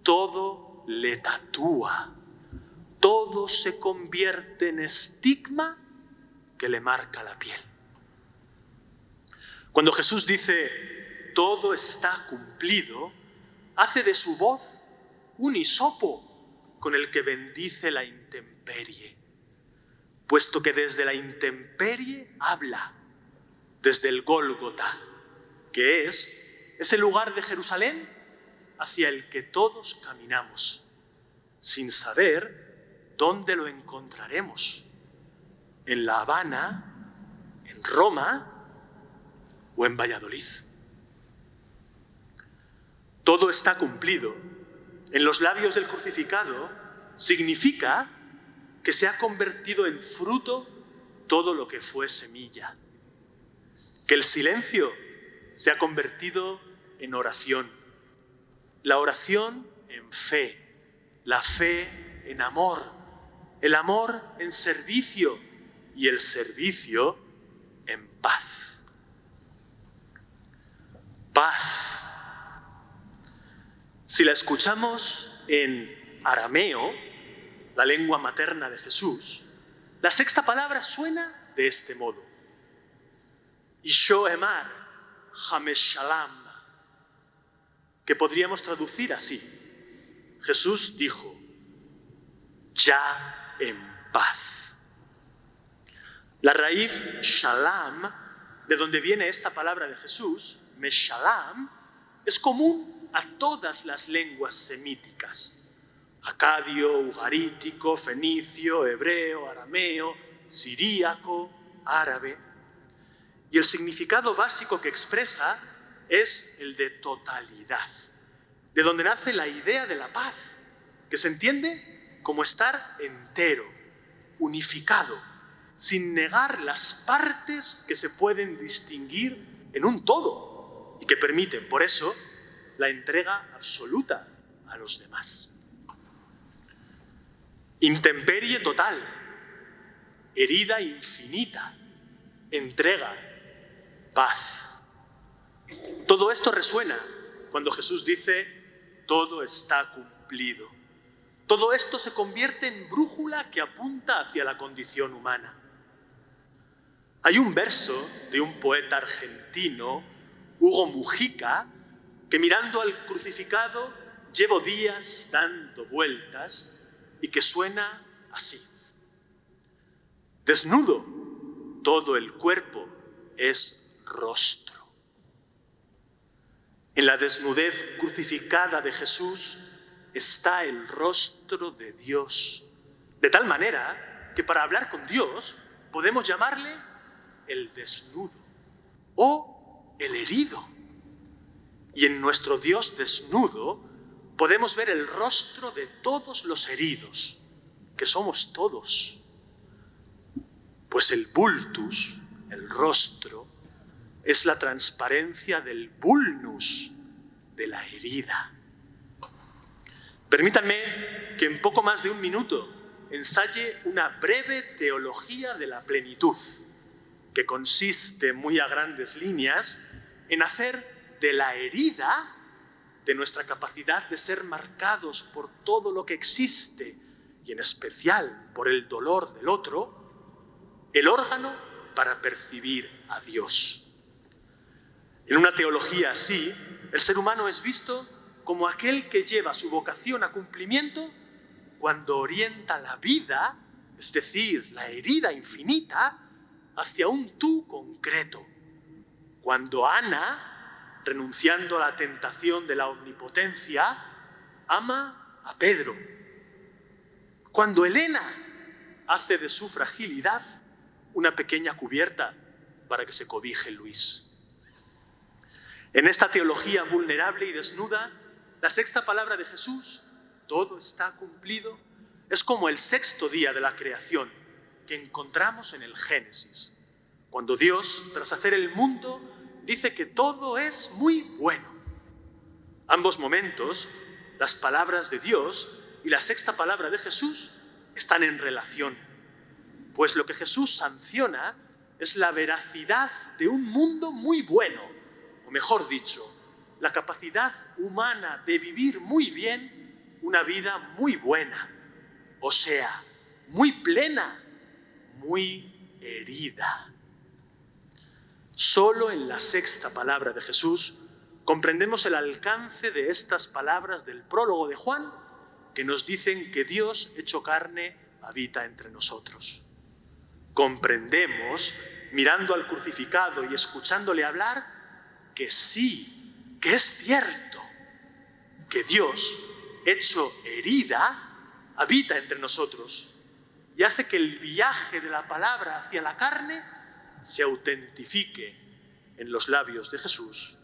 todo le tatúa, todo se convierte en estigma que le marca la piel. Cuando Jesús dice, todo está cumplido, hace de su voz un hisopo con el que bendice la intemperie, puesto que desde la intemperie habla, desde el Gólgota, que es ese lugar de Jerusalén hacia el que todos caminamos, sin saber dónde lo encontraremos, en La Habana, en Roma o en Valladolid. Todo está cumplido. En los labios del crucificado significa que se ha convertido en fruto todo lo que fue semilla. Que el silencio se ha convertido en oración. La oración en fe, la fe en amor, el amor en servicio y el servicio en paz. Paz. Si la escuchamos en arameo, la lengua materna de Jesús, la sexta palabra suena de este modo. Isho emar, hameshalam, que podríamos traducir así. Jesús dijo, ya en paz. La raíz shalom, de donde viene esta palabra de Jesús, meshalam, es común a todas las lenguas semíticas. Acadio, ugarítico, fenicio, hebreo, arameo, siríaco, árabe. Y el significado básico que expresa es el de totalidad, de donde nace la idea de la paz, que se entiende como estar entero, unificado, sin negar las partes que se pueden distinguir en un todo y que permiten, por eso, la entrega absoluta a los demás. Intemperie total, herida infinita, entrega, paz. Todo esto resuena cuando Jesús dice, todo está cumplido. Todo esto se convierte en brújula que apunta hacia la condición humana. Hay un verso de un poeta argentino, Hugo Mujica, que mirando al crucificado llevo días dando vueltas y que suena así. Desnudo, todo el cuerpo es rostro. En la desnudez crucificada de Jesús está el rostro de Dios, de tal manera que para hablar con Dios podemos llamarle el desnudo o el herido. Y en nuestro Dios desnudo podemos ver el rostro de todos los heridos, que somos todos. Pues el vultus, el rostro, es la transparencia del vulnus, de la herida. Permítanme que en poco más de un minuto ensaye una breve teología de la plenitud, que consiste muy a grandes líneas en hacer de la herida, de nuestra capacidad de ser marcados por todo lo que existe, y en especial por el dolor del otro, el órgano para percibir a Dios. En una teología así, el ser humano es visto como aquel que lleva su vocación a cumplimiento cuando orienta la vida, es decir, la herida infinita, hacia un tú concreto. Cuando Ana, renunciando a la tentación de la omnipotencia, ama a Pedro. Cuando Elena hace de su fragilidad una pequeña cubierta para que se cobije Luis. En esta teología vulnerable y desnuda, la sexta palabra de Jesús, todo está cumplido, es como el sexto día de la creación que encontramos en el Génesis, cuando Dios, tras hacer el mundo, dice que todo es muy bueno. Ambos momentos, las palabras de Dios y la sexta palabra de Jesús, están en relación, pues lo que Jesús sanciona es la veracidad de un mundo muy bueno, o mejor dicho, la capacidad humana de vivir muy bien una vida muy buena, o sea, muy plena, muy herida. Solo en la sexta palabra de Jesús comprendemos el alcance de estas palabras del prólogo de Juan, que nos dicen que Dios hecho carne habita entre nosotros. Comprendemos, mirando al crucificado y escuchándole hablar, que sí, que es cierto, que Dios, hecho herida, habita entre nosotros y hace que el viaje de la palabra hacia la carne se autentifique en los labios de Jesús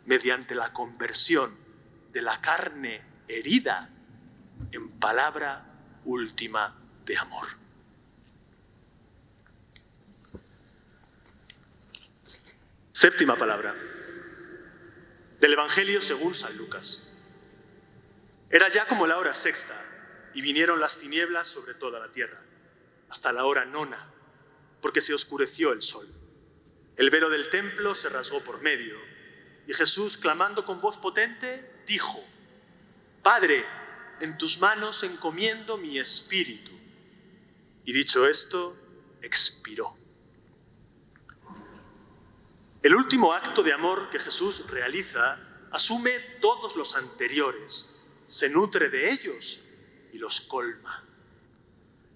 mediante la conversión de la carne herida en palabra última de amor. Séptima palabra del Evangelio según San Lucas. Era ya como la hora sexta, y vinieron las tinieblas sobre toda la tierra, hasta la hora nona, porque se oscureció el sol. El velo del templo se rasgó por medio, y Jesús, clamando con voz potente, dijo: Padre, en tus manos encomiendo mi espíritu. Y dicho esto, expiró. El último acto de amor que Jesús realiza asume todos los anteriores, se nutre de ellos y los colma.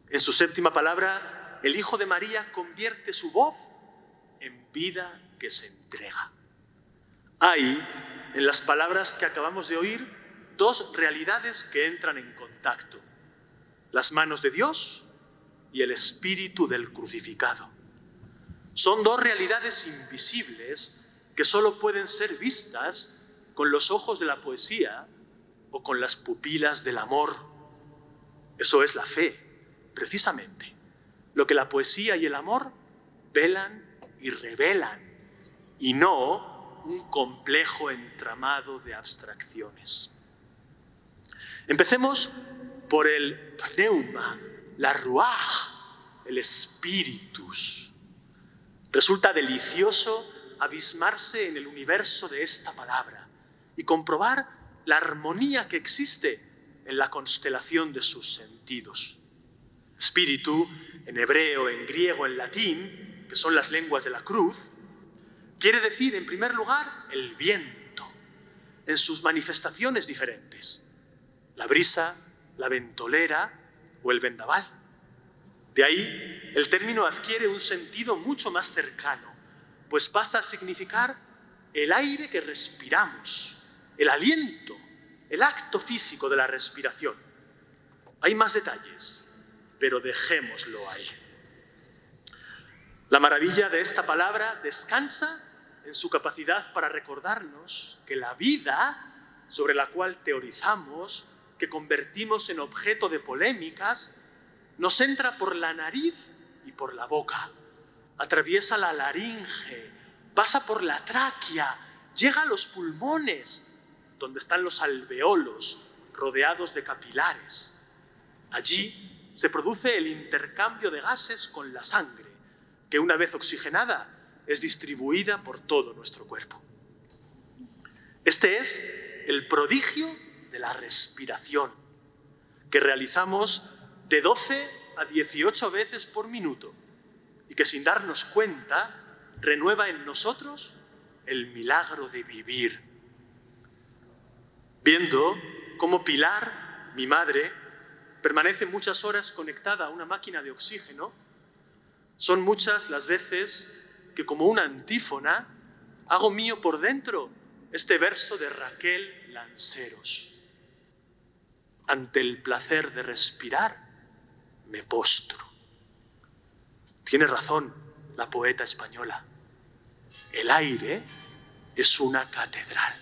En su séptima palabra, el Hijo de María convierte su voz en vida que se entrega. Hay, en las palabras que acabamos de oír, dos realidades que entran en contacto: las manos de Dios y el espíritu del crucificado. Son dos realidades invisibles que solo pueden ser vistas con los ojos de la poesía o con las pupilas del amor. Eso es la fe, precisamente, lo que la poesía y el amor velan y revelan, y no un complejo entramado de abstracciones. Empecemos por el pneuma, la ruaj, el spiritus. Resulta delicioso abismarse en el universo de esta palabra y comprobar la armonía que existe en la constelación de sus sentidos. Espíritu, en hebreo, en griego, en latín, que son las lenguas de la cruz, quiere decir, en primer lugar, el viento. en sus manifestaciones diferentes: la brisa, la ventolera o el vendaval. De ahí, el término adquiere un sentido mucho más cercano, pues pasa a significar el aire que respiramos, el aliento, el acto físico de la respiración. Hay más detalles, pero dejémoslo ahí. La maravilla de esta palabra descansa en su capacidad para recordarnos que la vida sobre la cual teorizamos, que convertimos en objeto de polémicas, nos entra por la nariz y por la boca, atraviesa la laringe, pasa por la tráquea, llega a los pulmones, donde están los alveolos rodeados de capilares. Allí se produce el intercambio de gases con la sangre, que una vez oxigenada es distribuida por todo nuestro cuerpo. Este es el prodigio de la respiración, que realizamos de 12 a 18 veces por minuto y que sin darnos cuenta renueva en nosotros el milagro de vivir. Viendo cómo Pilar, mi madre, permanece muchas horas conectada a una máquina de oxígeno, son muchas las veces que, como una antífona, hago mío por dentro este verso de Raquel Lanceros: ante el placer de respirar me postro. Tiene razón la poeta española. El aire es una catedral.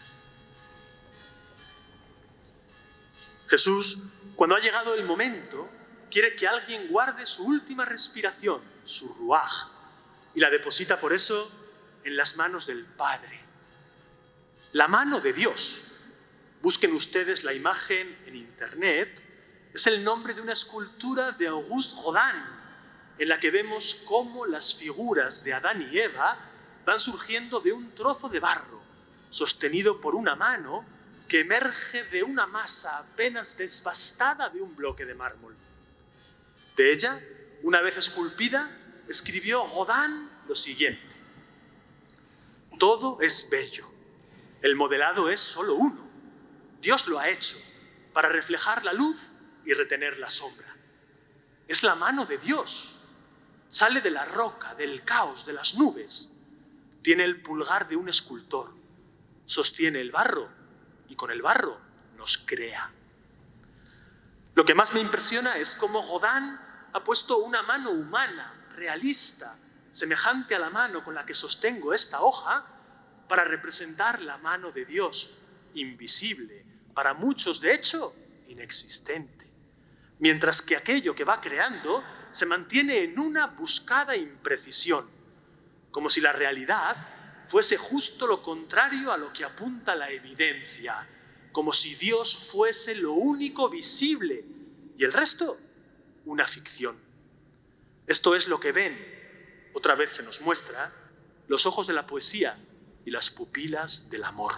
Jesús, cuando ha llegado el momento, quiere que alguien guarde su última respiración, su ruaj, y la deposita por eso en las manos del Padre. La mano de Dios. Busquen ustedes la imagen en internet. Es el nombre de una escultura de Auguste Rodin, en la que vemos cómo las figuras de Adán y Eva van surgiendo de un trozo de barro, sostenido por una mano que emerge de una masa apenas desbastada de un bloque de mármol. De ella, una vez esculpida, escribió Rodin lo siguiente: todo es bello, el modelado es solo uno. Dios lo ha hecho para reflejar la luz y retener la sombra. Es la mano de Dios. Sale de la roca, del caos, de las nubes. Tiene el pulgar de un escultor. Sostiene el barro y con el barro nos crea. Lo que más me impresiona es cómo Rodin ha puesto una mano humana, realista, semejante a la mano con la que sostengo esta hoja, para representar la mano de Dios, invisible, para muchos de hecho inexistente, mientras que aquello que va creando se mantiene en una buscada imprecisión, como si la realidad fuese justo lo contrario a lo que apunta la evidencia, como si Dios fuese lo único visible y el resto una ficción. Esto es lo que ven, otra vez se nos muestra, los ojos de la poesía y las pupilas del amor.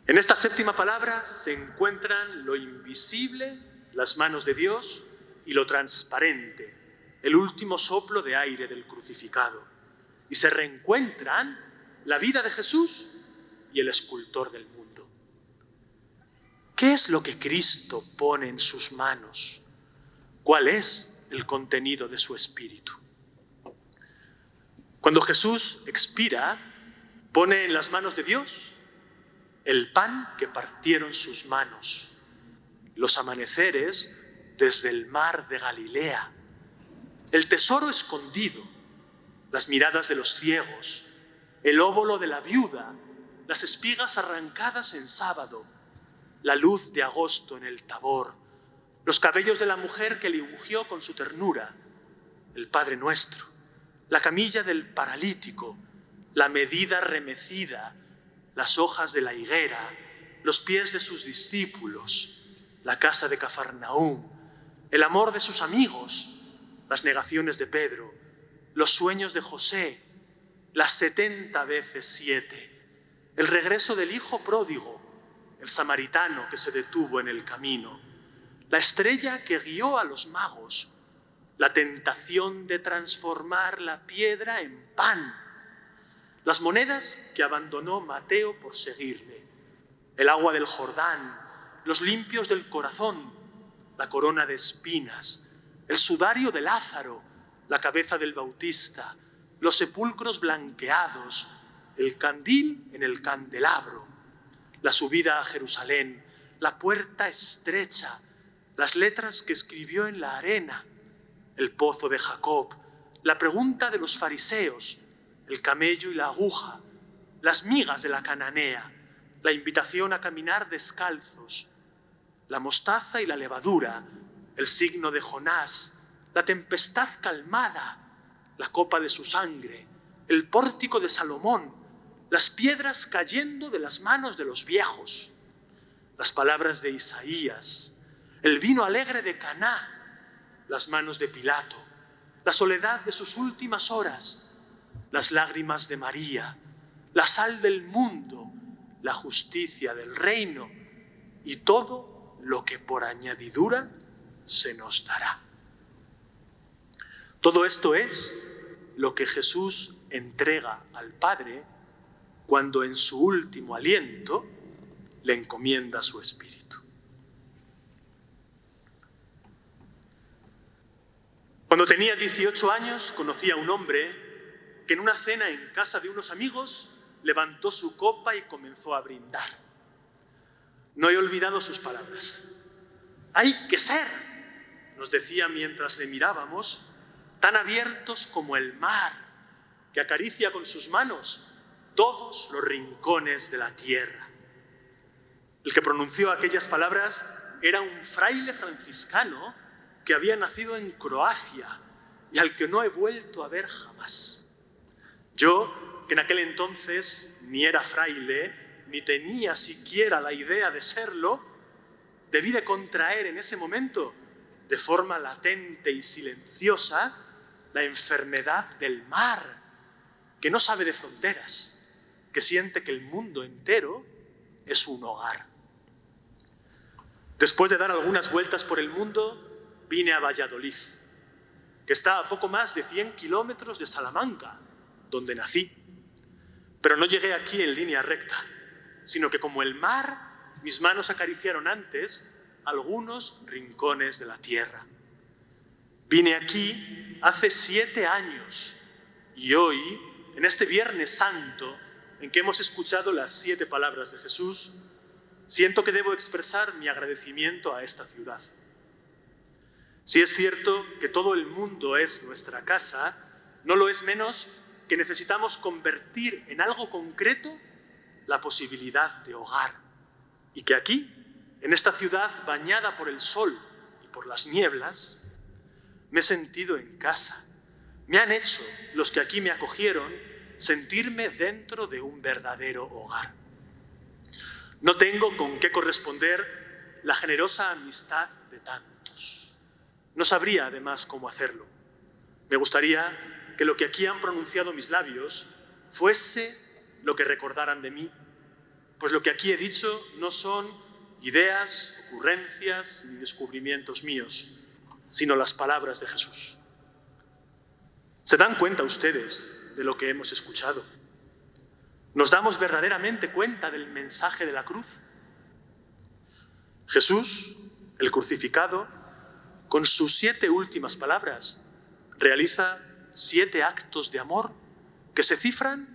En esta séptima palabra se encuentran lo invisible, las manos de Dios, y lo transparente, el último soplo de aire del crucificado. Y se reencuentran la vida de Jesús y el escultor del mundo. ¿Qué es lo que Cristo pone en sus manos? ¿Cuál es el contenido de su espíritu? Cuando Jesús expira, pone en las manos de Dios el pan que partieron sus manos, los amaneceres desde el mar de Galilea, el tesoro escondido, las miradas de los ciegos, el óbolo de la viuda, las espigas arrancadas en sábado, la luz de agosto en el Tabor, los cabellos de la mujer que le ungió con su ternura, el Padre Nuestro, la camilla del paralítico, la medida remecida, las hojas de la higuera, los pies de sus discípulos, la casa de Cafarnaúm, el amor de sus amigos, las negaciones de Pedro, los sueños de José, las 70 veces 7, el regreso del hijo pródigo, el samaritano que se detuvo en el camino, la estrella que guió a los magos, la tentación de transformar la piedra en pan, las monedas que abandonó Mateo por seguirle, el agua del Jordán, los limpios del corazón, la corona de espinas, el sudario de Lázaro, la cabeza del Bautista, los sepulcros blanqueados, el candil en el candelabro, la subida a Jerusalén, la puerta estrecha, las letras que escribió en la arena, el pozo de Jacob, la pregunta de los fariseos, el camello y la aguja, las migas de la cananea, la invitación a caminar descalzos, la mostaza y la levadura, el signo de Jonás, la tempestad calmada, la copa de su sangre, el pórtico de Salomón, las piedras cayendo de las manos de los viejos, las palabras de Isaías, el vino alegre de Caná, las manos de Pilato, la soledad de sus últimas horas, las lágrimas de María, la sal del mundo, la justicia del reino y todo lo que por añadidura se nos dará. Todo esto es lo que Jesús entrega al Padre cuando en su último aliento le encomienda su espíritu. Cuando tenía 18 años, conocí a un hombre que en una cena en casa de unos amigos levantó su copa y comenzó a brindar. No he olvidado sus palabras. «Hay que ser», nos decía mientras le mirábamos, «tan abiertos como el mar, que acaricia con sus manos todos los rincones de la tierra». El que pronunció aquellas palabras era un fraile franciscano que había nacido en Croacia y al que no he vuelto a ver jamás. Yo, que en aquel entonces ni era fraile, ni tenía siquiera la idea de serlo, debí de contraer en ese momento, de forma latente y silenciosa, la enfermedad del mar, que no sabe de fronteras, que siente que el mundo entero es un hogar. Después de dar algunas vueltas por el mundo, vine a Valladolid, que está a poco más de 100 kilómetros de Salamanca, donde nací. Pero no llegué aquí en línea recta, sino que como el mar, mis manos acariciaron antes algunos rincones de la tierra. Vine aquí hace 7 años y hoy, en este Viernes Santo, en que hemos escuchado las 7 palabras de Jesús, siento que debo expresar mi agradecimiento a esta ciudad. Si es cierto que todo el mundo es nuestra casa, no lo es menos que necesitamos convertir en algo concreto la posibilidad de hogar. Y que aquí, en esta ciudad bañada por el sol y por las nieblas, me he sentido en casa. Me han hecho, los que aquí me acogieron, sentirme dentro de un verdadero hogar. No tengo con qué corresponder la generosa amistad de tantos. No sabría, además, cómo hacerlo. Me gustaría que lo que aquí han pronunciado mis labios fuese lo que recordaran de mí, pues lo que aquí he dicho no son ideas, ocurrencias ni descubrimientos míos, sino las palabras de Jesús. ¿Se dan cuenta ustedes de lo que hemos escuchado? ¿Nos damos verdaderamente cuenta del mensaje de la cruz? Jesús, el crucificado, con sus 7 últimas palabras, realiza 7 actos de amor que se cifran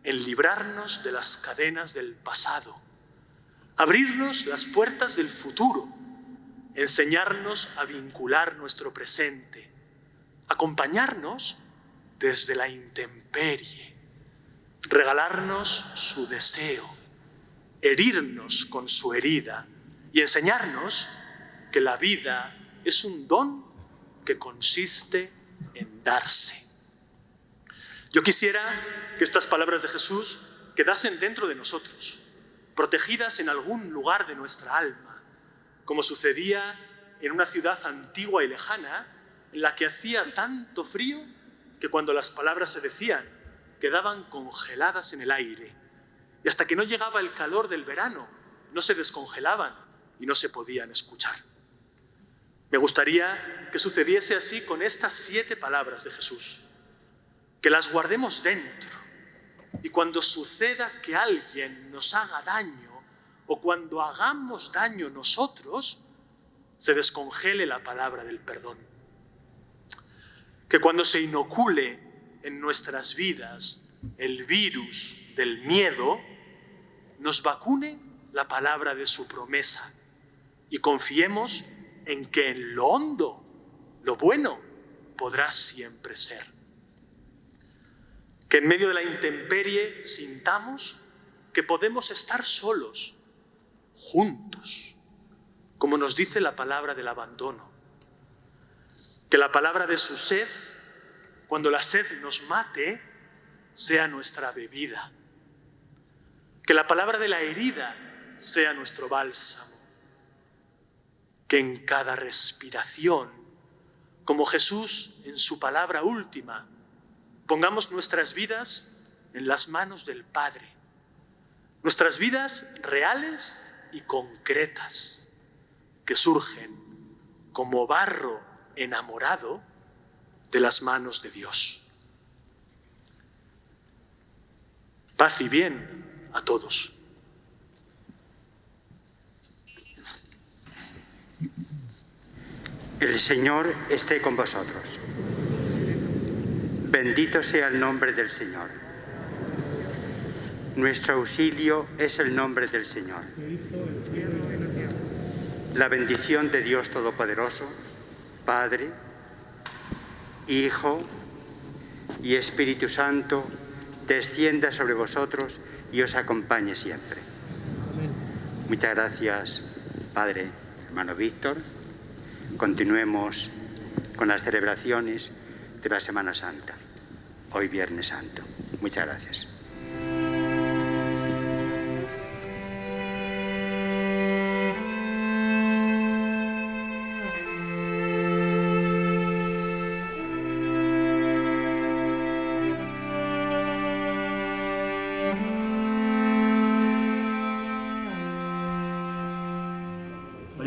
en librarnos de las cadenas del pasado, abrirnos las puertas del futuro, enseñarnos a vincular nuestro presente, acompañarnos desde la intemperie, regalarnos su deseo, herirnos con su herida y enseñarnos que la vida es un don que consiste en darse. Yo quisiera que estas palabras de Jesús quedasen dentro de nosotros, protegidas en algún lugar de nuestra alma, como sucedía en una ciudad antigua y lejana en la que hacía tanto frío que cuando las palabras se decían quedaban congeladas en el aire, y hasta que no llegaba el calor del verano no se descongelaban y no se podían escuchar. Me gustaría que sucediese así con estas 7 palabras de Jesús, que las guardemos dentro, y cuando suceda que alguien nos haga daño o cuando hagamos daño nosotros, se descongele la palabra del perdón. Que cuando se inocule en nuestras vidas el virus del miedo, nos vacune la palabra de su promesa y confiemos en que en lo hondo, lo bueno, podrá siempre ser. Que en medio de la intemperie sintamos que podemos estar solos, juntos, como nos dice la palabra del abandono. Que la palabra de su sed, cuando la sed nos mate, sea nuestra bebida. Que la palabra de la herida sea nuestro bálsamo. Que en cada respiración, como Jesús en su palabra última, pongamos nuestras vidas en las manos del Padre. Nuestras vidas reales y concretas, que surgen como barro enamorado de las manos de Dios. Paz y bien a todos. El Señor esté con vosotros. Bendito sea el nombre del Señor. Nuestro auxilio es el nombre del Señor. La bendición de Dios Todopoderoso, Padre, Hijo y Espíritu Santo, descienda sobre vosotros y os acompañe siempre. Muchas gracias, Padre, hermano Víctor. Continuemos con las celebraciones de la Semana Santa, hoy Viernes Santo. Muchas gracias.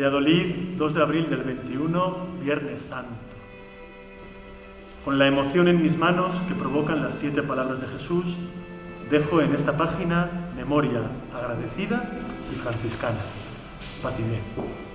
Valladolid, 2 de abril del 21, Viernes Santo. Con la emoción en mis manos que provocan las 7 palabras de Jesús, dejo en esta página memoria agradecida y franciscana. Paz y bien.